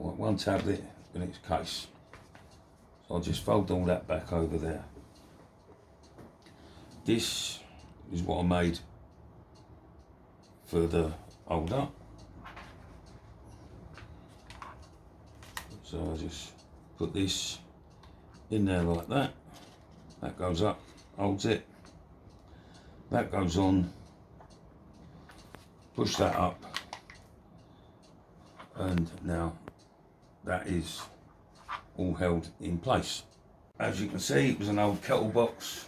one tablet in its case. So I'll just fold all that back over there. This is what I made for the holder. So I just put this in there like that. That goes up, holds it. That goes on. Push that up. And now that is all held in place. As you can see, it was an old kettle box.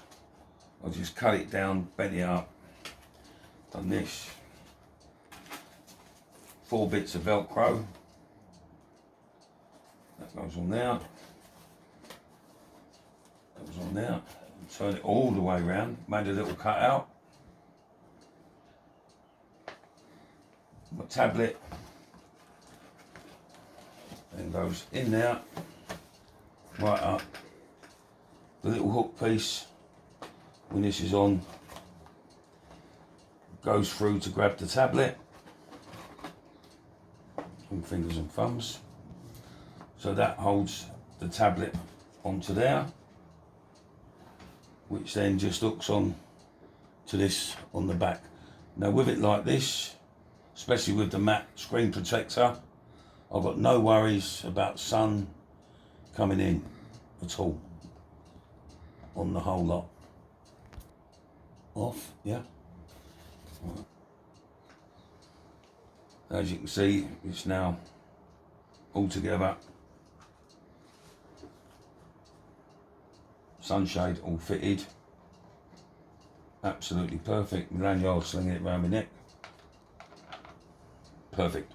I just cut it down, bent it up, done this. 4 bits of Velcro. That goes on there. That goes on there. Turn it all the way around. Made a little cutout. My tablet then goes in there, right up. The little hook piece, when this is on, goes through to grab the tablet. And fingers and thumbs. So that holds the tablet onto there, which then just hooks on to this on the back. Now with it like this, especially with the matte screen protector, I've got no worries about sun coming in at all on the whole lot. Off, yeah. Right. As you can see, it's now all together. Sunshade all fitted. Absolutely perfect. My lanyard, slinging it around my neck. Perfect.